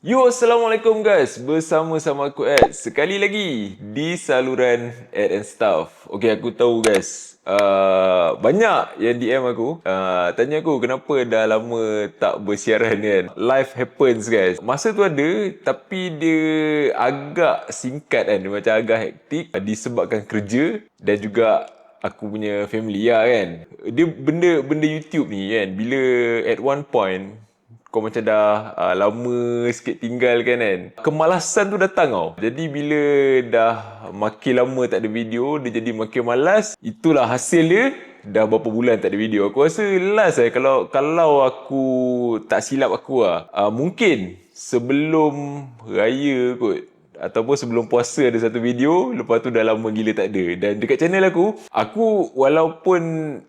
Yo, Assalamualaikum guys. Bersama-sama aku Ed. Sekali lagi di saluran Ed and Stuff. Okay, aku tahu guys. Banyak yang DM aku. Tanya aku kenapa dah lama tak bersiaran kan. Life happens guys. Masa tu ada tapi dia agak singkat kan. Dia macam agak hektik. Disebabkan kerja dan juga aku punya family lah kan. Dia benda YouTube ni kan. Bila at one point kau macam dah lama sikit tinggal kan. Kemalasan tu datang tau. Jadi bila dah makin lama tak ada video, dia jadi makin malas. Itulah hasil dia. Dah berapa bulan tak ada video. Aku rasa last kalau aku tak silap aku mungkin sebelum raya kot. Ataupun sebelum puasa ada satu video. Lepas tu dah lama gila tak ada. Dan dekat channel aku walaupun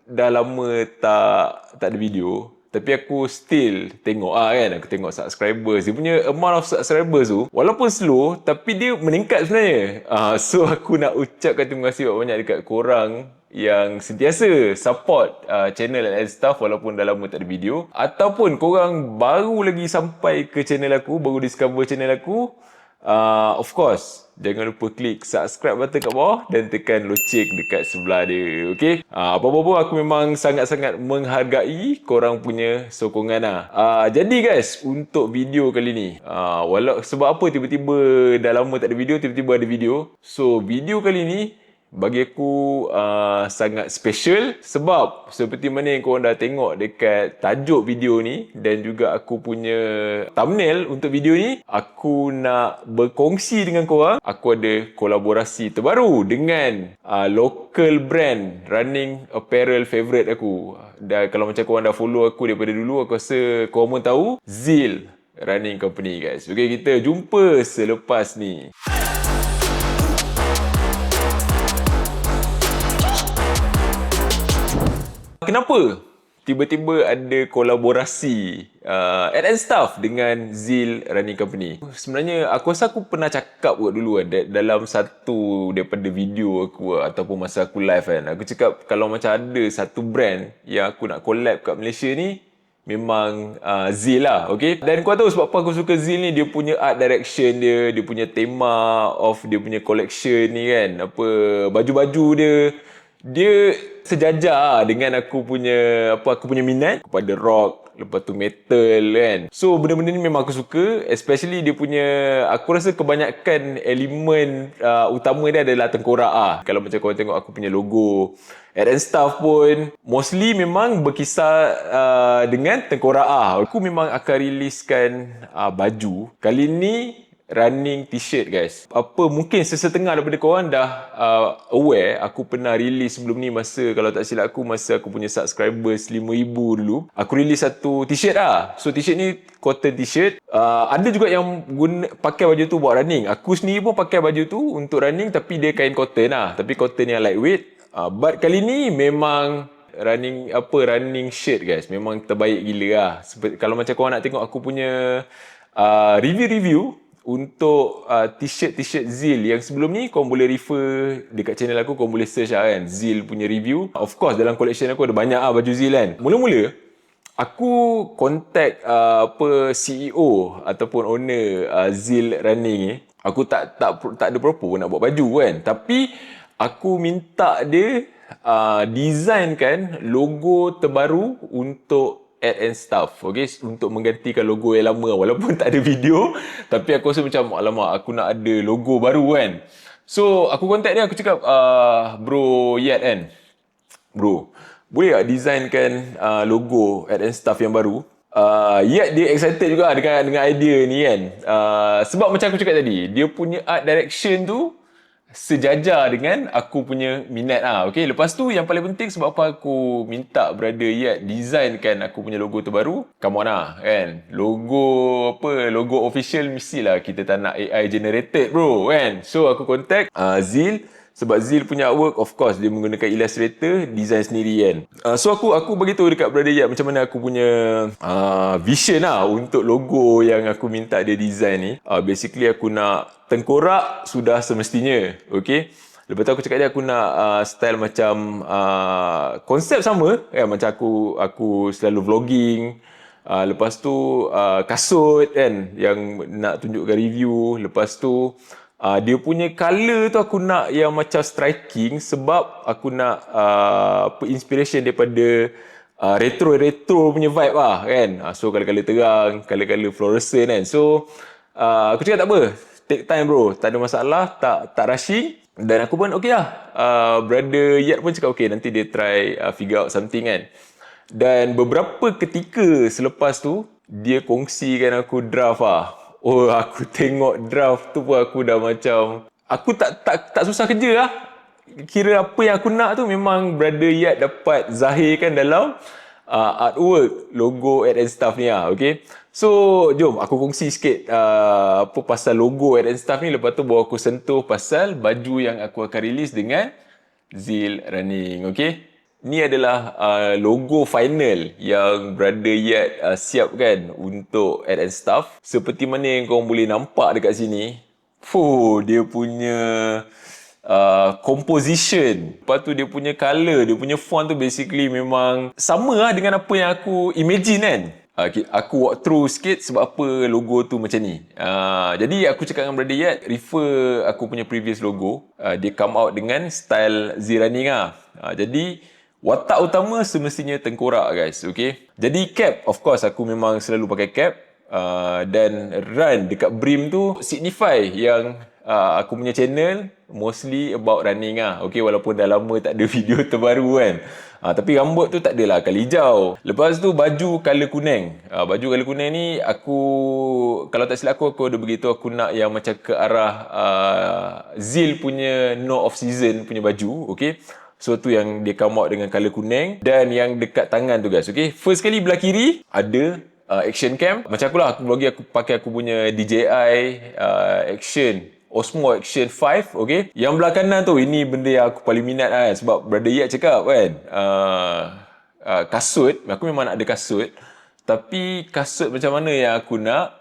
dah lama tak ada video, tapi aku still tengok kan. Aku tengok subscribers. Dia punya amount of subscribers tu walaupun slow, tapi dia meningkat sebenarnya. So aku nak ucapkan terima kasih banyak dekat korang yang sentiasa support channel and stuff walaupun dah lama tak ada video. Ataupun korang baru lagi sampai ke channel aku, baru discover channel aku. Of course, jangan lupa klik subscribe button kat bawah dan tekan loceng dekat sebelah dia. Okay? Apa-apa pun aku memang sangat-sangat menghargai korang punya sokongan lah. Jadi guys, untuk video kali ni, sebab apa tiba-tiba dah lama tak ada video, tiba-tiba ada video. So, video kali ni bagi aku sangat special sebab seperti mana yang korang dah tengok dekat tajuk video ni dan juga aku punya thumbnail untuk video ni, aku nak berkongsi dengan korang. Aku ada kolaborasi terbaru dengan local brand running apparel favourite aku. Dan kalau macam korang dah follow aku daripada dulu, aku rasa korang pun tahu Zeal Running Company guys. Okay, kita jumpa selepas ni. Kenapa tiba-tiba ada kolaborasi and stuff dengan Zeal Running Company? Sebenarnya aku rasa aku pernah cakap kot dulu dalam satu daripada video aku ataupun masa aku live kan. Aku cakap kalau macam ada satu brand yang aku nak collab kat Malaysia ni, memang Zeal lah, okay? Dan kau tahu sebab apa aku suka Zeal ni? Dia punya art direction dia, dia punya tema of dia punya collection ni kan. Baju-baju dia sejajar dengan aku punya minat kepada rock, lepas tu metal kan. So benda-benda ni memang aku suka, especially dia punya, aku rasa kebanyakan elemen utama dia adalah tengkorak. Kalau macam korang tengok aku punya logo and stuff pun mostly memang berkisar dengan tengkorak. Aku memang akan riliskan baju kali ni, running t-shirt guys. Mungkin sesetengah daripada korang dah aware aku pernah release sebelum ni, masa kalau tak silap aku, masa aku punya subscribers 5,000 dulu, aku release satu t-shirt So t-shirt ni cotton t-shirt. Ada juga yang pakai baju tu buat running. Aku sendiri pun pakai baju tu untuk running, tapi dia kain cotton tapi cotton yang lightweight. But kali ni memang running shirt guys. Memang terbaik gila kalau macam korang nak tengok aku punya review untuk t-shirt Zeal yang sebelum ni, korang boleh refer dekat channel aku, korang boleh search kan, Zeal punya review. Of course dalam collection aku ada banyak baju Zeal kan. Mula-mula aku contact CEO ataupun owner Zeal Running ni. Aku tak ada proper nak buat baju kan, tapi aku minta dia designkan logo terbaru untuk Ed and Stuff, okay? Untuk menggantikan logo yang lama, walaupun tak ada video. Tapi aku rasa macam, alamak, aku nak ada logo baru kan. So aku contact dia, aku cakap, bro Yat kan, bro, boleh tak designkan logo Ed and Stuff yang baru? Yat dia excited juga dengan idea ni kan. Sebab macam aku cakap tadi, dia punya art direction tu sejajar dengan aku punya minat okay. Lepas tu yang paling penting, sebab apa aku minta brother Yat designkan aku punya logo terbaru, come on kan. Logo official mestilah kita tak nak AI generated bro kan. So aku contact Zeal. Sebab Zeal punya artwork, of course, dia menggunakan Illustrator, design sendiri kan. So aku beritahu dekat brother Yap macam mana aku punya vision untuk logo yang aku minta dia design ni. Basically aku nak tengkorak sudah semestinya, okay. Lepas tu aku cakap dia aku nak style macam konsep sama kan, macam aku selalu vlogging. Lepas tu kasut kan yang nak tunjukkan review. Lepas tu dia punya colour tu aku nak yang macam striking sebab aku nak inspiration daripada retro punya vibe lah kan. So colour-colour terang, colour-colour fluorescent kan. So aku cakap tak apa, take time bro, tak ada masalah, tak rushing. Dan aku pun okay lah. Brother Yat pun cakap okay, nanti dia try figure out something kan. Dan beberapa ketika selepas tu, dia kongsikan aku draft lah. Oh, aku tengok draft tu pun aku dah macam... Aku tak susah kerja lah. Kira apa yang aku nak tu memang Brother Yat dapat zahirkan dalam artwork, logo and stuff ni lah, okay? So, jom aku kongsi sikit apa pasal logo and stuff ni. Lepas tu baru aku sentuh pasal baju yang aku akan release dengan Zeal Running, okay? Ni adalah logo final yang Brother Yat siapkan untuk ad and stuff. Seperti mana yang korang boleh nampak dekat sini. Dia punya composition. Lepas tu dia punya colour, dia punya font tu basically memang sama lah dengan apa yang aku imagine kan. Aku walk through sikit sebab apa logo tu macam ni. Jadi aku cakap dengan Brother Yat, refer aku punya previous logo. Dia come out dengan style Zeal Running lah. Jadi watak utama semestinya tengkorak guys, okay? Jadi cap, of course aku memang selalu pakai cap. Dan run dekat brim tu signify yang aku punya channel mostly about running lah, okay? Walaupun dah lama tak ada video terbaru kan. Tapi rambut tu tak adalah kali hijau. Lepas tu baju colour kuning. Baju colour kuning ni aku, kalau tak silap aku ada begitu, aku nak yang macam ke arah Zeal punya no off season punya baju, okay? So tu yang dia come out dengan colour kuning. Dan yang dekat tangan tu guys, okay? First kali belah kiri ada action cam. Macam aku lah, aku pakai aku punya DJI Action Osmo Action 5, okay? Yang belah kanan tu, ini benda yang aku paling minat lah, sebab Brother Yat cakap kan, kasut, aku memang nak ada kasut. Tapi kasut macam mana yang aku nak.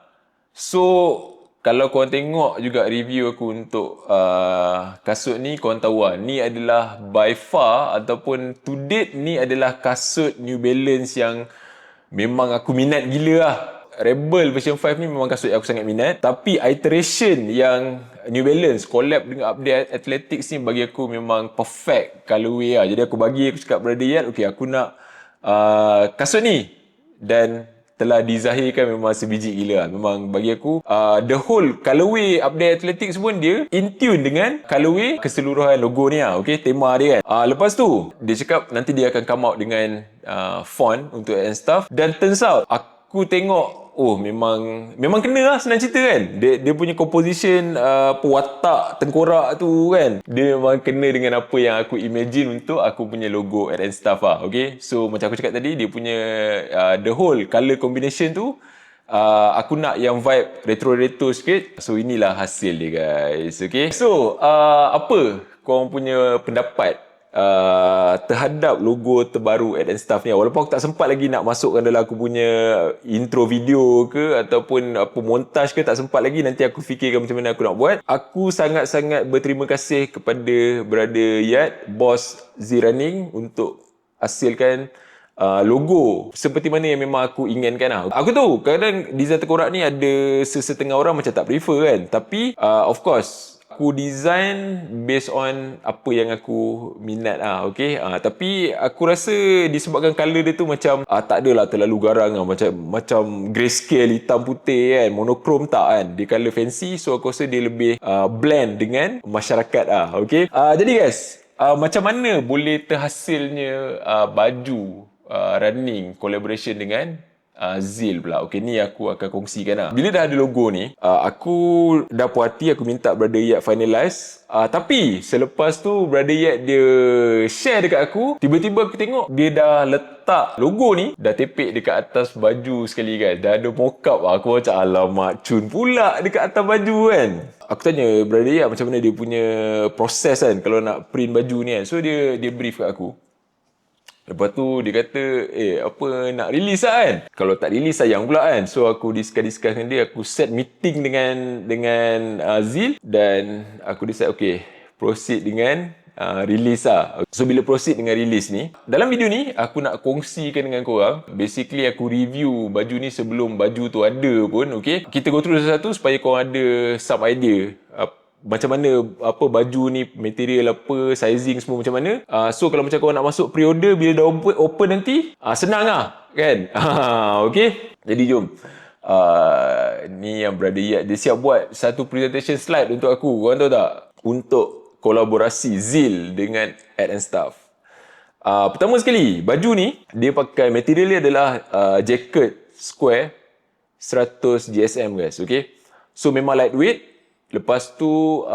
So kalau korang tengok juga review aku untuk kasut ni, korang tahu lah, ni adalah by far ataupun to date ni adalah kasut New Balance yang memang aku minat gila lah. Rebel version 5 ni memang kasut yang aku sangat minat. Tapi iteration yang New Balance collab dengan Update Athletics ni bagi aku memang perfect colorway lah. Jadi aku cakap Brother Yat, okay aku nak kasut ni. Dan telah dizahirkan memang sebiji gila lah. Memang bagi aku the whole colorway Update Athletics pun dia in tune dengan colorway keseluruhan logo ni lah, okay? Tema dia kan. Lepas tu dia cakap nanti dia akan come out dengan font untuk and stuff. Dan turns out aku tengok, memang kena lah, senang cerita kan. Dia punya composition watak tengkorak tu kan, dia memang kena dengan apa yang aku imagine untuk aku punya logo and stuff lah, okay? So macam aku cakap tadi, dia punya the whole colour combination tu aku nak yang vibe retro-retro sikit. So inilah hasil dia guys, okay? So apa korang punya pendapat terhadap logo terbaru and stuff ni? Walaupun aku tak sempat lagi nak masukkan dalam aku punya intro video ke ataupun apa montage ke, tak sempat lagi. Nanti aku fikirkan macam mana aku nak buat. Aku sangat-sangat berterima kasih kepada Brother Yat, bos Zeal Running, untuk hasilkan logo seperti mana yang memang aku inginkan lah. Aku tahu kadang design tengkorak ni ada sesetengah orang macam tak prefer kan. Tapi of course aku design based on apa yang aku minat lah, okay? Tapi aku rasa disebabkan colour dia tu macam tak adalah terlalu garang lah. Macam grayscale hitam putih kan, monokrom tak kan. Dia colour fancy, so aku rasa dia lebih blend dengan masyarakat lah, okay? Jadi guys, macam mana boleh terhasilnya baju running collaboration dengan Zeal pula. Okay, ni aku akan kongsikan lah. Bila dah ada logo ni, aku dah puas hati, aku minta Brother Yat finalize. Tapi selepas tu Brother Yat dia share dekat aku, tiba-tiba aku tengok dia dah letak logo ni, dah tepek dekat atas baju sekali guys. Dah ada mock-up. Aku macam alamak, cun pula dekat atas baju kan. Aku tanya Brother Yat macam mana dia punya proses kan kalau nak print baju ni kan. So dia brief kat aku. Lepas tu dia kata, apa nak release lah kan? Kalau tak release sayang pula kan? So aku discuss dengan dia, aku set meeting dengan Zeal. Dan aku decide, okay, proceed dengan release lah. So bila proceed dengan release ni, dalam video ni aku nak kongsikan dengan korang, basically aku review baju ni sebelum baju tu ada pun, okay? Kita go through satu-satu supaya korang ada some idea macam mana apa baju ni, material apa, sizing semua macam mana. So kalau macam korang nak masuk pre-order bila dah open nanti, senang lah kan. Okay, jadi jom. Ni yang Brother Yat, dia siap buat satu presentation slide untuk aku. Korang tahu tak? Untuk kolaborasi Zil dengan Ed and Stuff. Pertama sekali, baju ni dia pakai material dia adalah jacket square 100 GSM guys, okay? So memang lightweight, lepas tu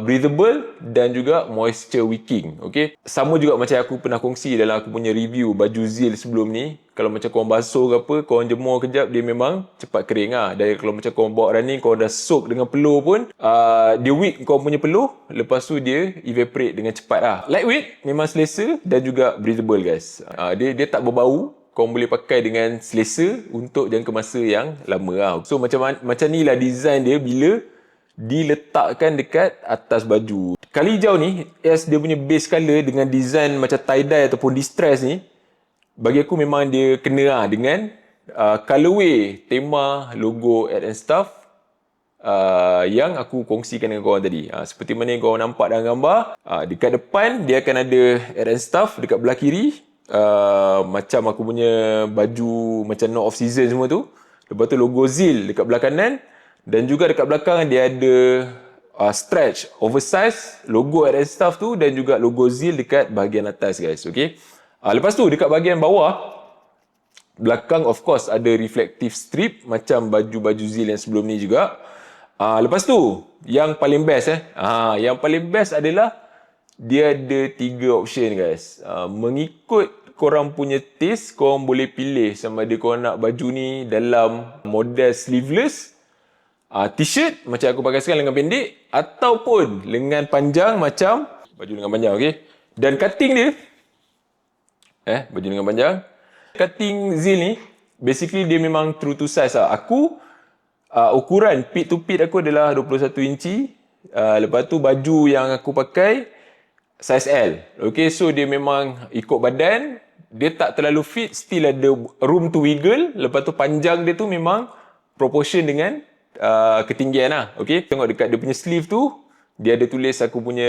breathable dan juga moisture wicking, okay? Sama juga macam aku pernah kongsi dalam aku punya review baju Zil sebelum ni. Kalau macam korang basuh ke apa, korang jemur kejap, dia memang cepat kering lah. Dan kalau macam korang bawa running, korang dah soak dengan peluh pun, dia wick korang punya peluh, lepas tu dia evaporate dengan cepat lah. Lightweight, memang selesa dan juga breathable guys. Dia tak berbau, korang boleh pakai dengan selesa untuk jangka masa yang lama lah. So macam ni lah design dia bila diletakkan dekat atas baju. Kali hijau ni, as dia punya base colour dengan design macam tie-dye ataupun distress ni, bagi aku memang dia kena lah dengan colorway tema logo Ed and Stuff yang aku kongsikan dengan korang tadi. Seperti mana yang korang nampak dalam gambar, dekat depan dia akan ada Ed and Stuff, dekat belah kiri macam aku punya baju macam not off season semua tu. Lepas tu logo Zil dekat belah kanan, dan juga dekat belakang dia ada stretch oversize logo Ed and Stuff tu, dan juga logo Zil dekat bahagian atas guys, okay? Lepas tu dekat bahagian bawah belakang, of course ada reflective strip macam baju-baju Zil yang sebelum ni juga. Lepas tu yang paling best yang paling best adalah dia ada 3 option guys. Mengikut korang punya taste, korang boleh pilih sama ada korang nak baju ni dalam model sleeveless, t-shirt macam aku pakai sekarang lengan pendek, ataupun lengan panjang macam baju lengan panjang, okay? Dan cutting dia baju lengan panjang, cutting Zil ni basically dia memang true to size lah. Aku ukuran pit to pit aku adalah 21 inci. Lepas tu baju yang aku pakai size L, okay? So dia memang ikut badan, dia tak terlalu fit, still ada room to wiggle. Lepas tu panjang dia tu memang proportion dengan ketinggian lah, okay? Tengok dekat dia punya sleeve tu, dia ada tulis aku punya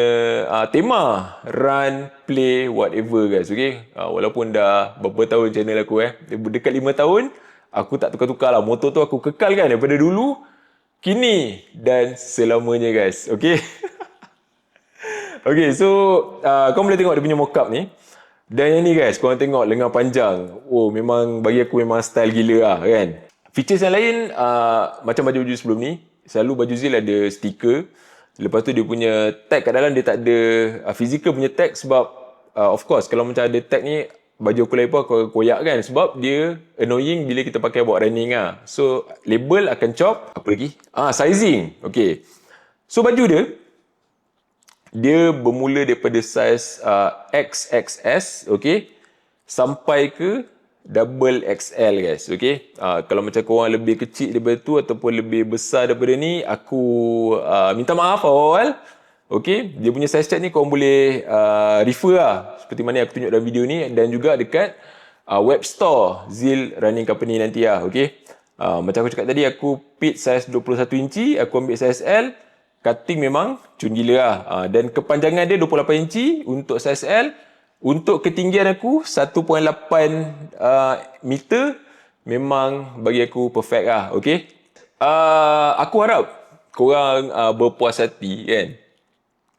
tema run, play, whatever guys, okay? Walaupun dah berapa tahun channel aku dekat 5 tahun, aku tak tukar-tukar lah. Motor tu aku kekalkan daripada dulu, kini dan selamanya guys, okay? Okay, so korang boleh tengok dia punya mockup ni. Dan yang ni guys, korang tengok lengan panjang. Oh, memang bagi aku memang style gila lah kan. Features yang lain, macam baju-baju sebelum ni, selalu baju Zil ada stiker. Lepas tu dia punya tag kat dalam, dia tak ada physical punya tag sebab of course kalau macam ada tag ni, baju aku label aku koyak kan, sebab dia annoying bila kita pakai buat running lah. So label akan chop. Apa lagi? Sizing. Okay, so baju dia bermula daripada size XXS, okay, sampai ke double XL guys, okay? Kalau macam korang lebih kecil daripada tu ataupun lebih besar daripada ni, aku minta maaf awal-awal, okay? Dia punya size chart ni korang boleh refer lah, seperti mana aku tunjuk dalam video ni, dan juga dekat web store Zil Running Company nanti lah, okay? Macam aku cakap tadi, aku pit size 21 inci, aku ambil size L. Cutting memang cun gila lah. Dan kepanjangan dia 28 inci untuk size L. Untuk ketinggian aku 1.8 meter, memang bagi aku perfect lah, okay? Aku harap korang berpuas hati kan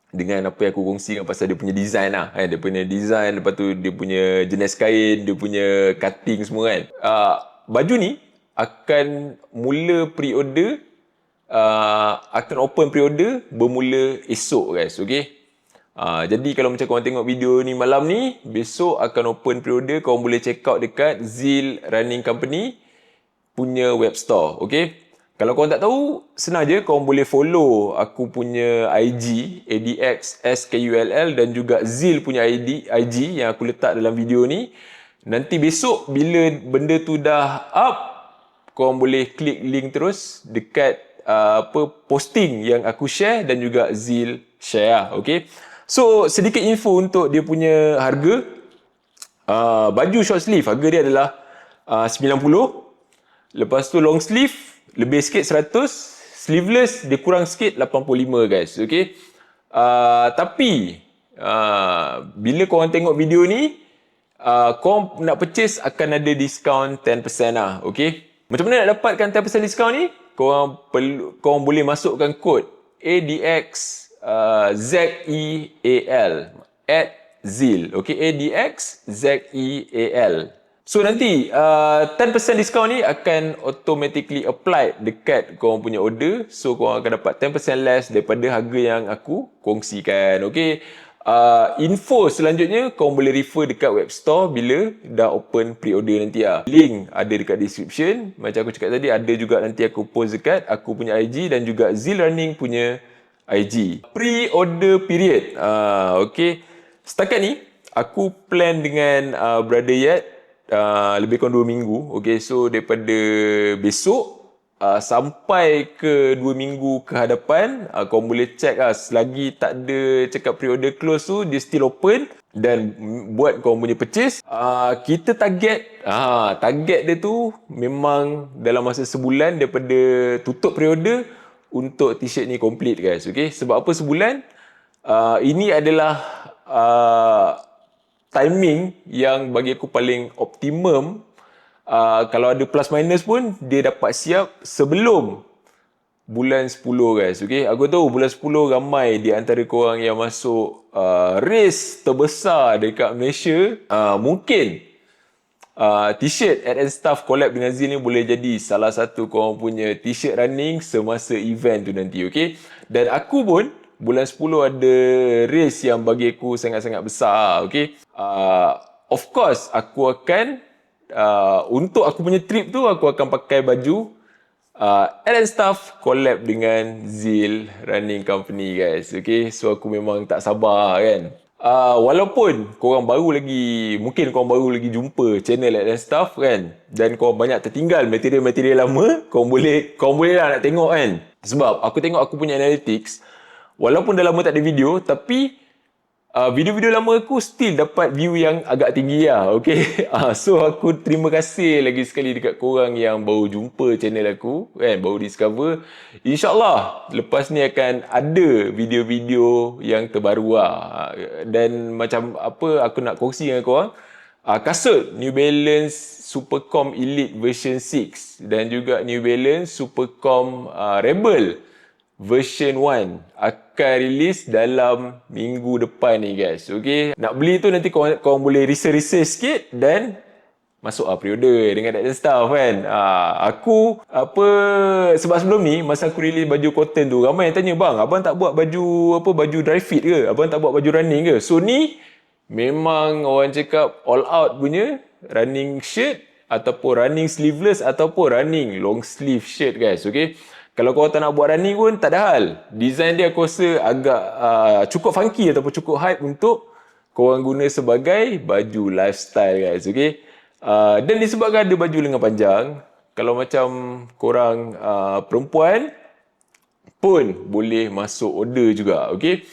dengan apa yang aku kongsikan pasal dia punya design lah kan? Dia punya design, lepas tu dia punya jenis kain, dia punya cutting semua kan. Baju ni akan mula pre-order, akan open pre-order bermula esok guys, okay? Jadi kalau macam korang tengok video ni malam ni, besok akan open pre-order. Korang boleh check out dekat Zil Running Company punya web store, okay? Kalau korang tak tahu, senang je, korang boleh follow aku punya IG ADXSKULL, dan juga Zil punya IG yang aku letak dalam video ni. Nanti besok bila benda tu dah up, korang boleh klik link terus dekat posting yang aku share dan juga Zil share lah, okay? So sedikit info untuk dia punya harga. Baju short sleeve harga dia adalah 90. Lepas tu long sleeve lebih sikit 100. Sleeveless dia kurang sikit 85 guys. Okay. Tapi bila korang tengok video ni, korang nak purchase akan ada diskaun 10% lah. Okay. Macam mana nak dapatkan 10% diskaun ni? Korang boleh masukkan kod ADX ZEAL at ZEAL. Okay, ADX ZEAL. So nanti 10% diskaun ni akan automatically applied dekat korang punya order. So korang akan dapat 10% less daripada harga yang aku kongsikan. Okay. Info selanjutnya korang boleh refer dekat web store bila dah open pre-order nanti lah. Link ada dekat description. Macam aku cakap tadi, ada juga nanti aku post dekat aku punya IG dan juga Zeal Running punya IG. Pre-order period. Okay. Setakat ni aku plan dengan Brother Yat lebih kurang 2 minggu. Okay, so daripada besok sampai ke 2 minggu ke hadapan, korang boleh check lah. Selagi tak ada cakap pre-order close tu, dia still open. Dan buat korang punya purchase, kita target dia tu memang dalam masa sebulan daripada tutup pre-order untuk t-shirt ni complete guys. Okay, sebab apa sebulan? Ini adalah timing yang bagi aku paling optimum. Kalau ada plus minus pun dia dapat siap sebelum bulan 10 guys. Okay, aku tahu bulan 10 ramai di antara korang yang masuk race terbesar dekat Malaysia. Mungkin t-shirt and Stuff collab dengan Zil ni boleh jadi salah satu korang punya t-shirt running semasa event tu nanti. Okay, dan aku pun bulan 10 ada race yang bagi aku sangat-sangat besar. Okay, of course aku akan untuk aku punya trip tu aku akan pakai baju Stuff collab dengan Zeal Running Company guys. Okay, so aku memang tak sabar kan. Walaupun korang baru lagi, mungkin korang baru lagi jumpa channel Stuff kan, dan korang banyak tertinggal material-material lama, korang boleh lah nak tengok kan. Sebab aku tengok aku punya analytics, walaupun dah lama tak ada video, tapi video-video lama aku still dapat view yang agak tinggi lah. Okay. So aku terima kasih lagi sekali dekat korang yang baru jumpa channel aku kan, baru discover. InsyaAllah lepas ni akan ada video-video yang terbaru lah. Dan macam apa aku nak kongsi dengan korang, kasut New Balance Supercom Elite version 6 dan juga New Balance Supercom Rebel version 1 akan release dalam minggu depan ni guys. Okay, nak beli tu nanti korang boleh research sikit dan masuk pre-order dengan Stuff kan. Aku sebab sebelum ni masa aku release baju cotton tu, ramai yang tanya, bang abang tak buat baju dry fit ke, abang tak buat baju running ke? So ni memang orang cakap all out punya running shirt ataupun running sleeveless ataupun running long sleeve shirt guys. Okay, kalau korang tak nak buat running pun tak ada hal. Design dia aku rasa agak cukup funky ataupun cukup hype untuk korang guna sebagai baju lifestyle guys. Okay. Dan disebabkan ada baju lengan panjang, kalau macam korang perempuan pun boleh masuk order juga. Okay.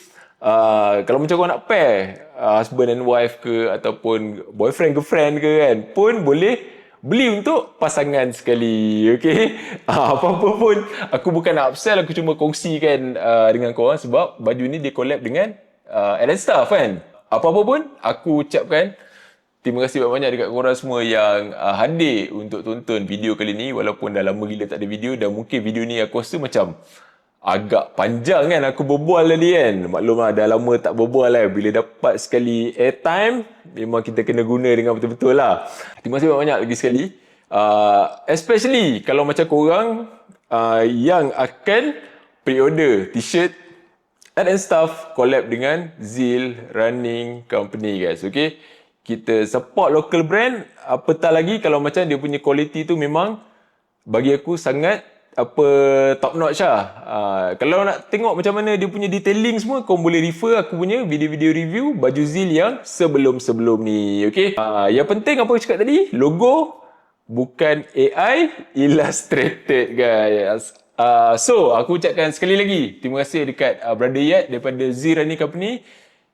Kalau macam korang nak pair husband and wife ke ataupun boyfriend girlfriend ke kan, pun boleh beli untuk pasangan sekali. Okay. Apa-apa pun aku bukan nak upsell, aku cuma kongsikan dengan korang sebab baju ni dia collab dengan Stuff kan. Apa-apa pun aku ucapkan terima kasih banyak-banyak dekat korang semua yang hadir untuk tonton video kali ni. Walaupun dah lama gila tak ada video, dan mungkin video ni aku rasa macam agak panjang kan aku berbual tadi kan. Maklumlah dah lama tak berbual lah. Bila dapat sekali airtime, memang kita kena guna dengan betul-betul lah. Terima kasih banyak lagi sekali. Especially kalau macam korang yang akan pre-order t-shirt and Stuff collab dengan Zeal Running Company guys. Okay, kita support local brand. Apatah lagi kalau macam dia punya quality tu memang bagi aku sangat top notch lah. Kalau nak tengok macam mana dia punya detailing semua, kau boleh refer aku punya video-video review baju Zeal yang sebelum-sebelum ni. Okay. Yang penting apa aku cakap tadi, logo bukan AI, illustrated guys. So aku ucapkan sekali lagi terima kasih dekat Brother Yat daripada Zeal Running Company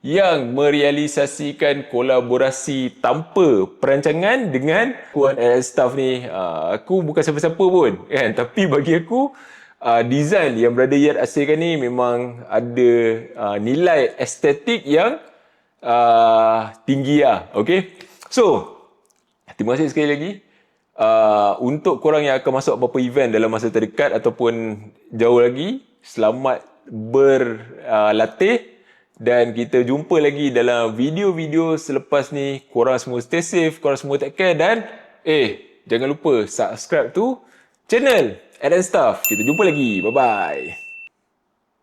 yang merealisasikan kolaborasi tanpa perancangan dengan Kuan and staff ni. Aku bukan siapa-siapa pun kan, tapi bagi aku design yang Brother Yat hasilkan ni memang ada nilai estetik yang tinggi lah. Okay, so terima kasih sekali lagi. Untuk korang yang akan masuk apa-apa event dalam masa terdekat ataupun jauh lagi, selamat berlatih dan kita jumpa lagi dalam video-video selepas ni. Korang semua stay safe, korang semua take care dan jangan lupa subscribe tu channel Ed and Stuff. Kita jumpa lagi. Bye-bye.